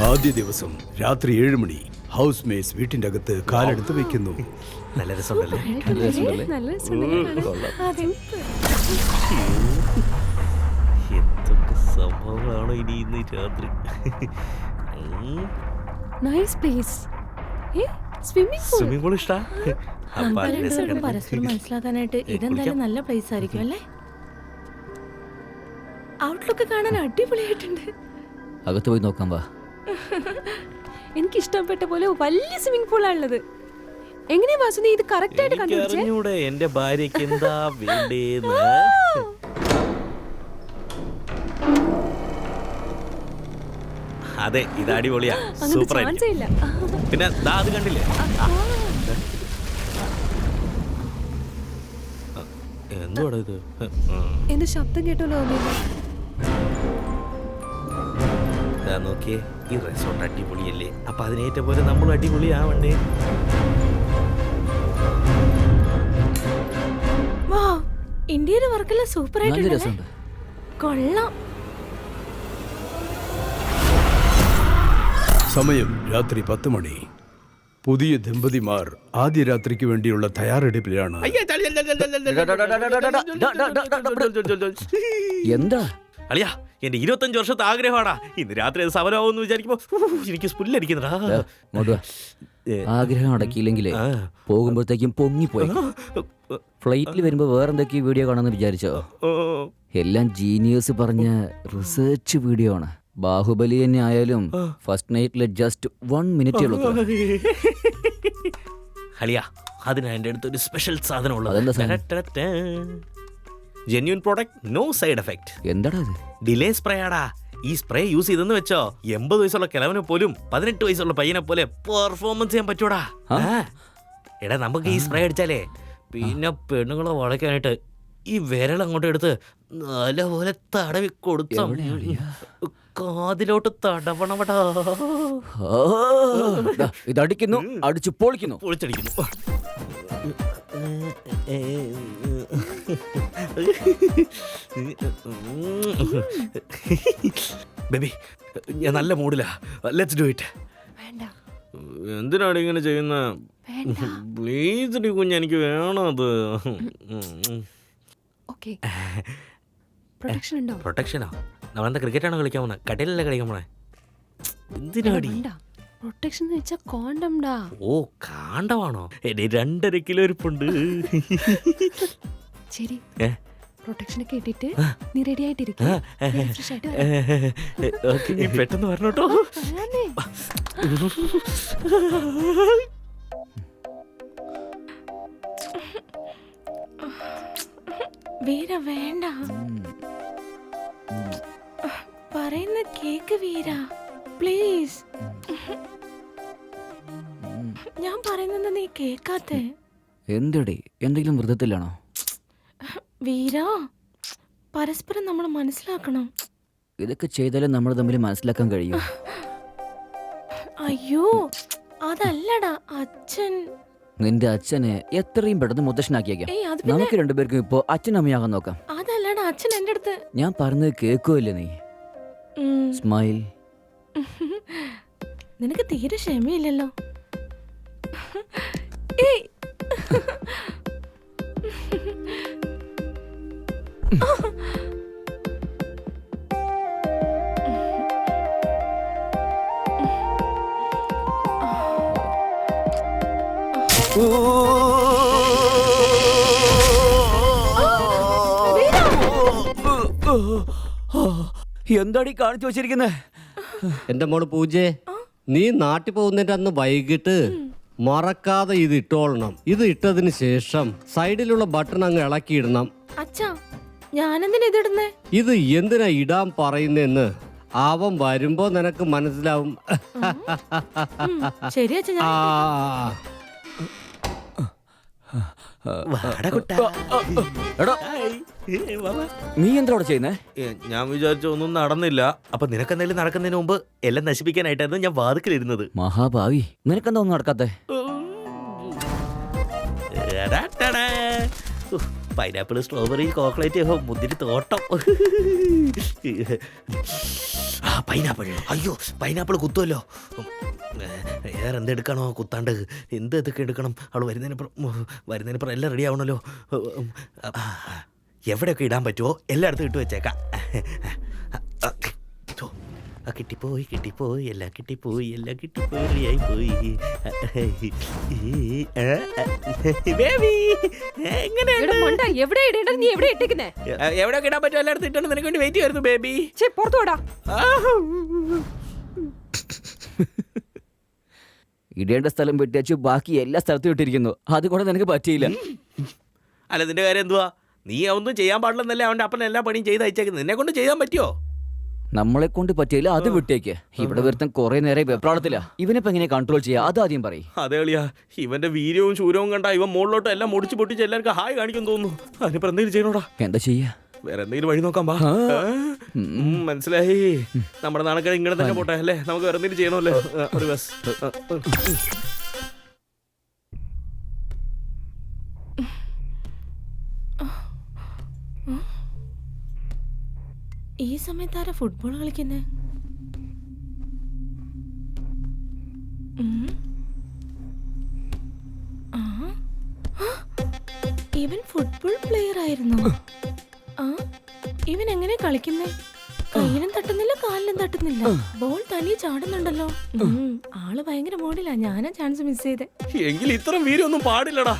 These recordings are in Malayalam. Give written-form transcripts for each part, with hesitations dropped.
ആദ്യ ദിവസം രാത്രി 7 മണി. ഹൗസ് മേസ് വീട്ടിന്റെ അകത്ത് കാലെടുത്ത് വെക്കുന്നു. നല്ല രസമുണ്ടല്ലേ? എന്തൊക്കെ സംഭവങ്ങളാണോ ഇനി ഇന്ന് രാത്രി? സ്വിമ്മിംഗ് പൂൾ ഇഷ്ടാ? പരസ്പരം മനസ്സിലാക്കാനായിട്ട് ഇതെന്തായാലും നല്ല പ്ലേസ് ആയിരിക്കും അല്ലേ? ഔട്ട്ലുക്ക് കാണാൻ അടിപൊളിയായിട്ടുണ്ട്. അകത്ത് പോയി നോക്കാം വാ. എനിക്ക് ഇഷ്ടപ്പെട്ട പോലെ വലിയ സ്വിമ്മിംഗ് പൂൾ ആണുള്ളത്. എങ്ങനെയാ വാസുനി ഇത് കറക്റ്റ് ആയിട്ട് കണ്ടുപിടിച്ചേ? അറിഞ്ഞൂടെ എന്റെ ഭാര്യക്ക് എന്താ വേണ്ടേന്ന്. അതെ, ഇത് അടിപൊളിയാ, സൂപ്പർ ആയിരിക്കും. പിന്നെ ദാ അത് കണ്ടില്ലേ? എന്തുവാടാ ഇത്? എന്റെ ശബ്ദം കേട്ടോലോ. നോക്കിയേ, ഈ റിസോർട്ട് അടിപൊളിയല്ലേ? അപ്പൊ അതിനേറ്റ പോലെ നമ്മൾ അടിപൊളിയാവണ്ടേ? ഇന്ത്യയിലെ വർക്കെല്ലാം സൂപ്പർ ആയിട്ടുണ്ട്. കൊള്ളാം. സമയം രാത്രി 10 മണി. പുതിയ ദമ്പതിമാർ ആദ്യ രാത്രിക്ക് വേണ്ടിയുള്ള തയ്യാറെടുപ്പിലാണ്. എന്താ അളിയാ, എന്റെ 25 വർഷത്തെ ആഗ്രഹമാടാ. ഇന്ന് രാത്രി അത് സമരമാവെന്ന് വിചാരിക്കുമ്പോ എനിക്ക് സ്പുല്ലടിക്കുന്നടാ. ആഗ്രഹം അടക്കിയില്ലെങ്കിലേ പോകുമ്പോഴത്തേക്കും പൊങ്ങിപ്പോയി. ഫ്ലൈറ്റിൽ വരുമ്പോ വേറെന്തൊക്കെ വീഡിയോ കാണാന്ന് വിചാരിച്ചോ? എല്ലാം ജീനിയേഴ്സ് പറഞ്ഞ റിസർച്ച് വീഡിയോ ആണ്. ബാഹുബലി തന്നെ ആയാലും ഫസ്റ്റ് നൈറ്റില് ജസ്റ്റ് 1 മിനിറ്റേ ഉള്ളൂ. അളിയാ, അതിനാ എന്റെ അടുത്ത് ഒരു സ്പെഷ്യൽ സാധനം ഉള്ളത്. Genuine product, no side effect. എന്താടാ അത്? ഡിലേ സ്പ്രേ ആടാ. ഈ സ്പ്രേ യൂസ് ചെയ്തെന്ന് വെച്ചോ 80 വയസ്സുള്ള കിളവനെ പോലും 18 വയസ്സുള്ള പയ്യനെ പോലെ പെർഫോമൻസ് ചെയ്യാൻ പറ്റൂടാ. എടാ, നമുക്ക് ഈ സ്പ്രേ അടിച്ചാലേ പിന്നെ പെണ്ണുങ്ങളെ വളയ്ക്കാനായിട്ട് ഈ വിരൽ അങ്ങോട്ട് എടുത്ത് നല്ലപോലെ തടവി കൊടുത്ത കാതിലോട്ട് തടവണവടാ. ഇതടിക്കുന്നു, അടിച്ചു പൊളിക്കുന്നു, പൊളിച്ചടിക്കുന്നു. ബേബി, ഞാൻ നല്ല മൂഡിലാ. Let's do it. എന്തിനാണ് ഇങ്ങനെ ചെയ്യുന്ന? പ്ലീസ് ഡി കുഞ്ഞ്, എനിക്ക് വേണം അത്. പ്രൊട്ടക്ഷനോ? നമ്മളെന്താ ക്രിക്കറ്റാണോ കളിക്കാൻ പോണേ? കടയിലല്ലേ കളിക്കാൻ പോണേ? എന്തിനാടി പ്രൊട്ടക്ഷൻ എന്ന് വെച്ചാ കോണ്ടംടാ. ഓ, കാണ്ടമാണോ? 2.5 കിലോ ഇരിപ്പുണ്ട്. ശരി, പ്രൊട്ടക്ഷനൊക്കെ ഇട്ടിട്ട് നീ റെഡി ആയിട്ടിരിക്കും. പെട്ടെന്ന് പറഞ്ഞോട്ടോ. വീര വേണ്ട, പറയുന്ന കേക്ക് വീര, പ്ലീസ്. ഞാൻ പറയുന്നത് നീ കേക്കാത്തെ. എന്തടി, എന്തെങ്കിലും വൃത്തത്തിലാണോ? വീര, പരസ്പരം നമ്മൾ മനസ്സിലാക്കണം. ഇതൊക്കെ ചെയ്താലേ നമ്മൾ തമ്മിൽ മനസ്സിലാക്കാൻ കഴിയും. അയ്യോ, അതല്ലടാ, അച്ഛൻ. നിന്റെ അച്ഛനെ എത്രയും പെട്ടെന്ന് മുത്തശ്ശനാക്കിയേക്കാം. നമുക്ക് രണ്ടുപേർക്കും ഇപ്പോ അച്ഛനമ്മയാകാൻ നോക്കാം. അതല്ലടാ, അച്ഛൻ എന്റെ അടുത്ത്. ഞാൻ പറഞ്ഞത് കേൾക്കുമല്ലേ നീ? സ്മൈൽ. നിനക്ക് തീരെ ക്ഷമയില്ലല്ലോ. എന്താടി കാണിച്ചു വെച്ചിരിക്കുന്നേ? എന്റെ മോള് പൂജേ, നീ നാട്ടിൽ പോകുന്നതിന്റെ അന്ന് വൈകിട്ട് മറക്കാതെ ഇത് ഇട്ടോളണം. ഇത് ഇട്ടതിന് ശേഷം സൈഡിലുള്ള ബട്ടൺ അങ്ങ് ഇളക്കിയിടണം. അച്ഛാ, ഞാനെന്തിനാ ഇതിടുന്നേ? ഇത് എന്തിനാ ഇടാൻ പറയുന്നെന്ന് അവൻ വരുമ്പോ നിനക്ക് മനസ്സിലാവും. ശരി അച്ഛാ. നീ എന്താ ചെയ്യുന്നേ? ഞാൻ വിചാരിച്ച ഒന്നും നടന്നില്ല. അപ്പൊ നിനക്കെന്തെങ്കിലും നടക്കുന്നതിന് മുമ്പ് എല്ലാം നശിപ്പിക്കാനായിട്ടായിരുന്നു ഞാൻ വാതിക്കലിരുന്നത്. മഹാഭാവി, നിനക്കെന്താ ഒന്നും നടക്കാത്തെ? പൈനാപ്പിൾ, സ്ട്രോബെറി, ചോക്ലേറ്റ്, മുന്തിരി തോട്ടം. ആ പൈനാപ്പിൾ, അയ്യോ പൈനാപ്പിൾ കുത്തുമല്ലോ. വേറെ എന്തെടുക്കണോ കുത്താണ്ട്? എന്തൊക്കെ എടുക്കണം? അവൾ വരുന്നതിനപ്പുറം എല്ലാം റെഡി ആവണല്ലോ. എവിടെയൊക്കെ ഇടാൻ പറ്റുമോ എല്ലായിടത്തും ഇട്ട് വെച്ചേക്കാം. കിട്ടിപ്പോയി എല്ലാം കിട്ടിപ്പോയി റെഡിയായി പോയി. എടാ മണ്ട, എവിടെ ഇടേണ്ടത്? നീ എവിടെ ഇട്ടേക്കുന്നേ? എവിടെയൊക്കെ ഇടാൻ പറ്റുമോ എല്ലായിടത്തും ഇട്ടാണ്. നിനക്ക് വേണ്ടി വെയിറ്റ് ചെയ്യുന്നു ബേബി. പുറത്തോടാ. ഇടേണ്ട സ്ഥലം വെട്ടിച്ചു ബാക്കി എല്ലാ സ്ഥലത്തും ഇട്ടിരിക്കുന്നു. അതുകൊണ്ട് നിനക്ക് പറ്റിയില്ല. അല്ല നിന്റെ കാര്യം എന്തുവാ? നീ ഒന്നും ചെയ്യാൻ പാടില്ലെന്നല്ലേ അവൻ്റെ അപ്പൻ എല്ലാ പണിയും ചെയ്ത് അയച്ചേക്കുന്നത്. നിന്നെ കൊണ്ട് ചെയ്യാൻ പറ്റുമോ? നമ്മളെ കൊണ്ട് പറ്റിയില്ല, അത് വിട്ടേക്ക്. ഇവിടെ വരുത്താൻ കുറെ നേരം വെപ്രാളത്തില്ല. ഇവനിപ്പോ എങ്ങനെ കൺട്രോൾ ചെയ്യാ? അതാദ്യം പറയും. അതേ കളിയാ, ഇവന്റെ വീര്യവും ശൂരവും കണ്ട ഇവൻ മുകളിലോട്ട് എല്ലാം മുടിച്ച് പൊട്ടിച്ച് എല്ലാവർക്കും ഹായ് കാണിക്കും തോന്നുന്നു. അതിനിപ്പോ എന്തെങ്കിലും ചെയ്യണോടാ? എന്താ ചെയ്യാ? വേറെ എന്തെങ്കിലും വഴി നോക്കാം. മനസ്സിലായി. നമ്മുടെ നാണക്കേട് ഇങ്ങനെ തന്നെ പോട്ടെ അല്ലേ? നമുക്ക് വേറെ എന്തെങ്കിലും ചെയ്യണമല്ലേ? ഒരു ബസ്. ഈ സമയത്ത് ആരാ ഫുട്ബോൾ കളിക്കുന്നേ? ഇവൻ ഫുട്ബോൾ പ്ലെയർ ആയിരുന്നു. ഇവൻ എങ്ങനെ കളിക്കുന്നേ? കയ്യിലും തട്ടുന്നില്ല, കാലിലും തട്ടുന്നില്ല. ബോൾ തനിയെ ചാടുന്നുണ്ടല്ലോ. ആള് ഭയങ്കര മോഡിലാ. ഞാനാ ചാൻസ് മിസ് ചെയ്തേ. എങ്കിൽ ഇത്ര വീരൊന്നും പാടില്ലടാ.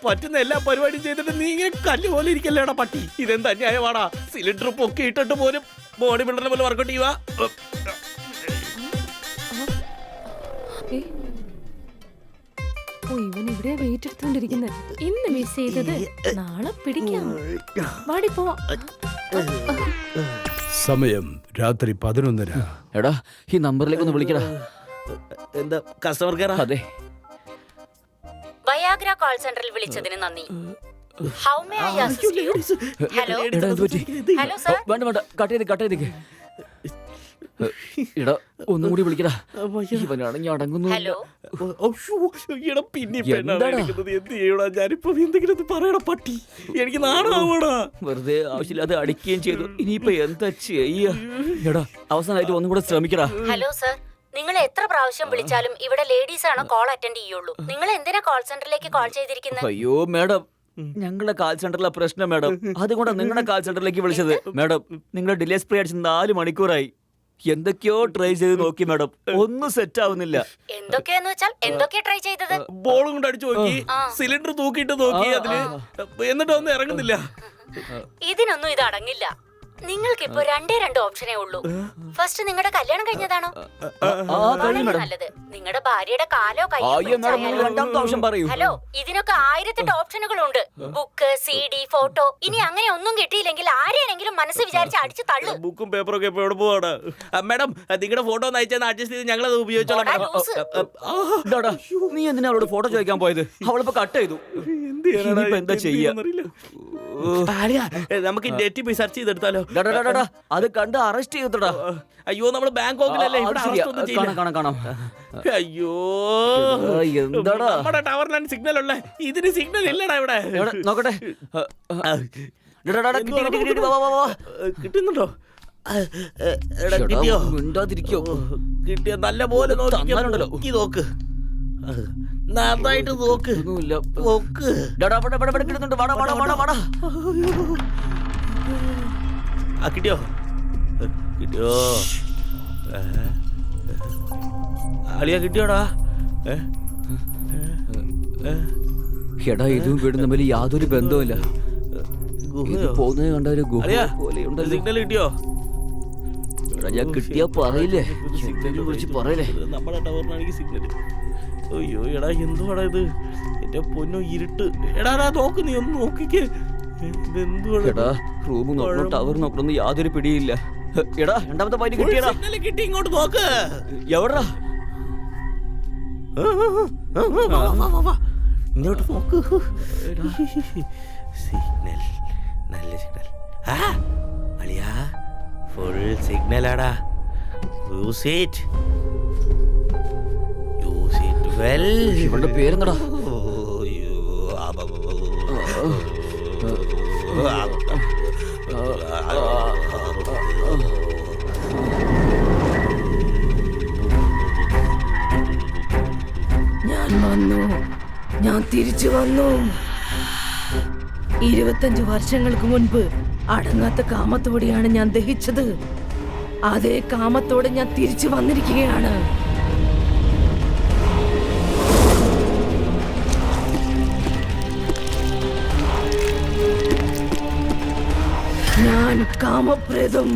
പറ്റുന്ന എല്ലാ പരിപാടിയും ചെയ്തിട്ട് നീ ഇങ്ങനെ കല്ല് പോലെ ഇരിക്കല്ലേടാ പട്ടി. ഇതെന്താ അന്യായമാടാ? സിലിണ്ടർ പൊക്കി ഇട്ടിട്ട് പോലും ബോഡി ബിൽഡറിനെ പോലെ വർക്കൗട്ട് ചെയ്യുക. ഇവൻ ഇവിടെ വെയിറ്റ് എടുത്തോണ്ടിരിക്കുന്നത്. ഇന്ന് മിസ് ചെയ്തത് നാളെ പിടിക്കാം. വാടി പോവാ. സമയം രാത്രി 11:30. എടാ ഈ നമ്പറിലേക്ക് ഒന്ന് വിളിക്കടാ. എന്താ കസ്റ്റമർ കെയർ? അതെ. വയാഗ്ര കോൾ സെന്ററിൽ വിളിച്ചതിന് നന്ദി. How may I assist you? Hello എടാ എന്ത് പറ്റി? Hello sir. വേണ്ട കട്ട് ചെയ്തേക്ക്. എടാ ഒന്നും കൂടി വിളിക്കടാ. ഇവനാണെങ്കിൽ അടങ്ങുന്നു. ഹലോ പിന്നെ എന്ത് ചെയ്യടാ? ഞാനിപ്പോ എന്തെങ്കിലും ഒന്ന് പറയടാ പട്ടി. എനിക്ക് നാണാവടാ. വെറുതെ ആവശ്യമില്ലാതെ അടിക്കുകയും ചെയ്തു. ഇനിയിപ്പോ എന്താ ചെയ്യാ? എടാ അവസാനമായിട്ട് ഒന്നും കൂടെ ശ്രമിക്കടാ. ഹലോ സർ, നിങ്ങൾ എത്ര പ്രാവശ്യം വിളിച്ചാലും ഇവിടെ ലേഡീസ് ആണ് കോൾ അറ്റൻഡ് ചെയ്യുള്ളൂ. നിങ്ങൾ എന്തിനാ കോൾ സെന്ററിലേക്ക് കോൾ ചെയ്തിരിക്കുന്നത്? അയ്യോ മാഡം, ഞങ്ങളുടെ കാൽ സെന്ററിലെ പ്രശ്നം മാഡം. അതുകൊണ്ടാണ് നിങ്ങളുടെ കാൽ സെന്ററിലേക്ക് വിളിച്ചത്. മാഡം നിങ്ങളുടെ ഡിലേ സ്പ്രേ അടിച്ച് 4 മണിക്കൂറായി. എന്തൊക്കെയോ ട്രൈ ചെയ്ത് നോക്കി മാഡം, ഒന്നും സെറ്റ് ആവുന്നില്ല. എന്തൊക്കെയാന്ന് വെച്ചാൽ എന്തൊക്കെയാ ട്രൈ ചെയ്തത്? ബോളും കൊണ്ട് അടിച്ചു നോക്കി, സിലിണ്ടർ തൂക്കിയിട്ട് നോക്കി അതില്, എന്നിട്ടൊന്നും ഇറങ്ങുന്നില്ല. ഇതിനൊന്നും ഇത് അടങ്ങില്ല. നിങ്ങൾക്ക് ഇപ്പൊ 2 ഓപ്ഷനേ ഉള്ളൂ. ഫസ്റ്റ് നിങ്ങളുടെ കല്യാണം കഴിഞ്ഞതാണോ? നല്ലത്. നിങ്ങളുടെ ഭാര്യയുടെ കാലോ കയ്യോ. ഹലോ, ഇതിനൊക്കെ 1008 ഓപ്ഷനുകളുണ്ട്. Book, CD, photo. ഇനി അങ്ങനെ ഒന്നും കിട്ടിയില്ലെങ്കിൽ ആരെയെങ്കിലും മനസ്സ് വിചാരിച്ച് അടിച്ചു തള്ളു. ബുക്കും പേപ്പറൊക്കെ ഇപ്പൊ എവിടെ പോവാണ്? മാഡം നിങ്ങളുടെ ഫോട്ടോ ഒന്ന് അയച്ചാൽ അഡ്ജസ്റ്റ് ചെയ്ത് ഞങ്ങളത് ഉപയോഗിച്ചോളാം. നീ എന്തിനാ അവളോട് ഫോട്ടോ ചോദിക്കാൻ പോയത്? അവളിപ്പോ കട്ട് ചെയ്തു. എന്താ ചെയ്യാ? നമുക്ക് നെറ്റിൽ പോയി സെർച്ച് ചെയ്തെടുത്താലോ? അത് കണ്ട് അറസ്റ്റ് ചെയ്തടാ. അയ്യോ നമ്മള് ബാങ്കോക്കിലല്ലേ, ഇവിടെ അറസ്റ്റ് ഒന്നും ചെയ്യില്ല. കാണാം. അയ്യോ എന്താടാ നമ്മുടെ ടവറിലാണ് സിഗ്നൽ ഉള്ളേ, ഇതിന് സിഗ്നൽ ഇല്ലടാ ഇവിടെ. നോക്കട്ടെ. കിട്ടുന്നുണ്ടോ? കിട്ടിയോ? മിണ്ടാതിരിക്കോ? കിട്ടിയോ? നല്ല പോലെ നോക്കി നോക്ക്, നന്നായിട്ട് നോക്ക്. കിട്ടിയോ? കിട്ടിയോ? അളിയാ കിട്ടിയോടാ? എടാ ഇതും വീടും തമ്മിൽ യാതൊരു ബന്ധവുമില്ല. പോകുന്നത് കണ്ട ഒരു ഗുഹ പോലെ. സിഗ്നൽ കിട്ടിയോ? ഞാൻ കിട്ടിയാ പറയില്ലേ, വിളിച്ച് പറയില്ലേ. നമ്മുടെ ടവറിനാണെങ്കിൽ സിഗ്നൽ. അയ്യോ എടാ എന്തുവാടാ ഇത്? എന്റെ പൊന്നോ ഇരുട്ട്. എടാ നോക്ക്, നീ ഒന്ന് നോക്കിക്കേ. എടാ റൂം നോക്കണം, ടവർ നോക്കണം, യാതൊരു പിടിയില്ല. എടാ രണ്ടാമത്തെ പൈന് കിട്ടിയടാ. കിട്ടി, ഇങ്ങോട്ട് നോക്ക്. എവിടാ? ഇങ്ങോട്ട് നോക്ക്. സിഗ്നൽ, നല്ല സിഗ്നൽ. അളിയാ ഫുൾ സിഗ്നലാടാ. യൂസ് ഇറ്റ് ഇവളുടെ പേരെന്നടാ? ഞാൻ വന്നു, ഞാൻ തിരിച്ചു വന്നു. 25 വർഷങ്ങൾക്ക് മുൻപ് അടങ്ങാത്ത കാമത്തോടെയാണ് ഞാൻ ദഹിച്ചത്. അതേ കാമത്തോടെ ഞാൻ തിരിച്ചു വന്നിരിക്കുകയാണ്. ഞാൻ കാമപ്രേതം.